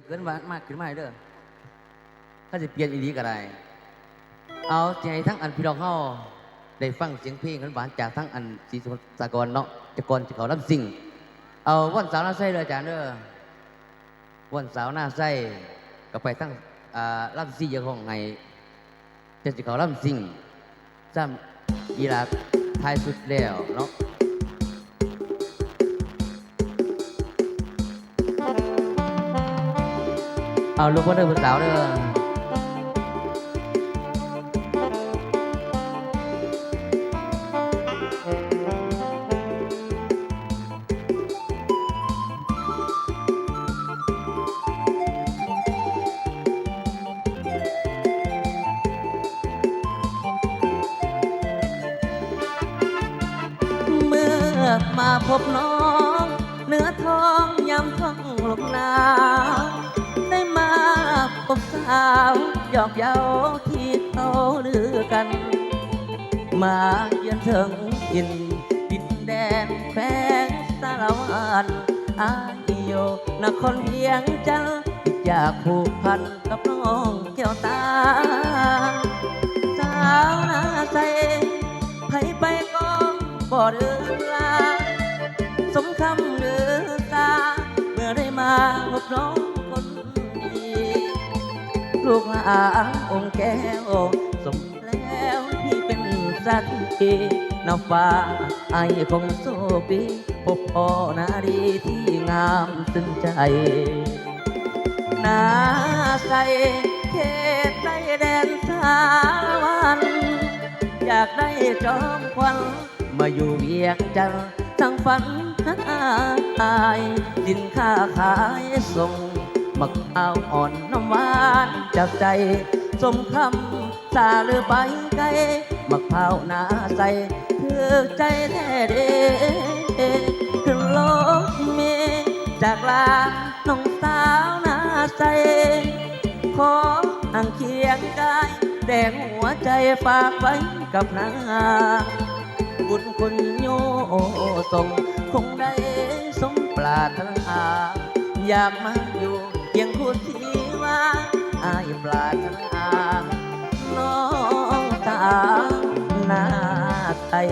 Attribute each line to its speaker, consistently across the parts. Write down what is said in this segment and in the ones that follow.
Speaker 1: เกินมากขึ้นมาเด้อก็จะเปลี่ยนอีนี้ก็ได้เอาใจทั้งอันพี่น้องเฮาได้ฟังเสียงเพลงหวานจากทั้งอันศรีสากรเนาะจะก่อนจะเขาลำซิ่งเอาวันสาวหน้าไส้เลยอาจารย์เด้อวันสาวหน้าไส้ก็ไปทั้งลำซิ่งยังห้องไงจะเขาลำซิ่งซ้ำอีหลาท้ายสุดแล้วเนาะเอาลูกพ่อเด้อผู้สาวเด้อเมื่อมาพบน้องเนื้อทองยำท้องลงนาได้มาพบสาวหยอกเย้าที่เขาลือกันมาเยือนถึงดินแดนแฝงสารวันอายโยนครเพียงจันทร์อยากผูกพันกับน้องแก้วตาสาวนาใสไผไปก็บ่เดินลาสมคำเดือตาเมื่อได้มาพบน้องคนดีลูกหลานองค์แก้วสมแล้วที่เป็นสักทีน้ำฟ้าไอ้คงโชคดีพบพ่อนาดีที่งามซึ้งใจนาใสเขตใต้แดนสารวันอยากได้จอมควันมาอยู่เวียงจันทร์ทั้งฝันอายดินค้าขายส่งมักเอาอ่อนน้ำหวานจากใจสมคำสาหรือใบไก่มักเผาหน้าใสคือใจแท้เด้ขึ้นรถเมล์จากลาน้องสาวหน้าใสขอนั่งเคียงกายแดงหัวใจฝากไว้กับนางบุญคุณโยส่งคงได้สมปรารถนาอยากมาอยู่เพียงคู่ที่ว่าอายปรารถนาน้องสาวนาไทย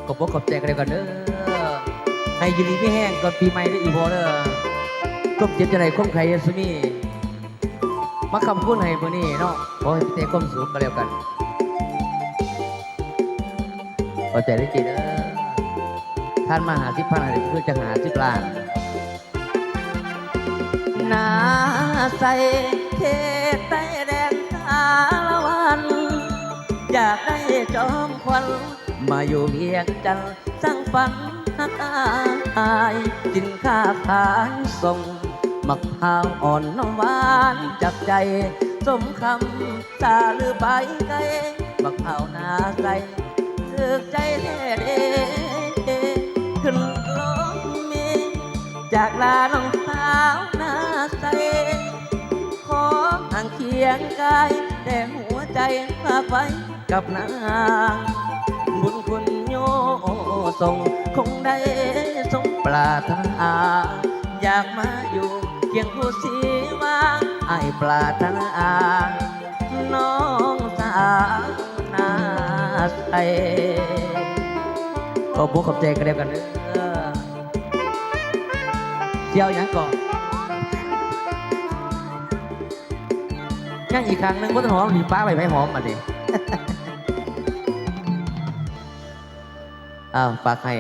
Speaker 1: ขอบคุณขอบใจกันเลยก่อนเด้อให้ยืนดีไม่แห้งก่อนปีใหม่ได้อีพอเด้อก้มเจ็บจะไหนก้มใครสุนี่มาคำพูดให้พวกนี้เนาะขอให้เตะก้มสูงกันแล้วกันขอใจได้จริงเด้อท่านมาหา10,000อะไรเพื่อจะหา10 ล้านนาใสเขตใต้แดนสารวันอยากได้จอมควันมาอยู่เวียงจันทร์สร้างฝันนักอายกินข้าขายส่งมักพร้าวอ่อนน้ำหวานจับใจสมคำสาหรือใบไก่มักพร้าวนาใสถึกใจแท้เด้ขึ้นรถเมล์จากลาน้องสาวนาใสขอห่างเคียงกายแต่หัวใจฝากไว้กับนางบุญคุณโยส่งคงได้สมปรารถนาอยากมาอยู่เคียงคู่สีว่าไอ้ปรารถนาน้องสาวนาใสขอบคุณขอบใจกันเดียวกันเด้อเที่ยวยังก่อนยังอีกครั้งหนึ่งก็ต้องหอมมีป้าไปหอมมาดิอ้าวฝากให้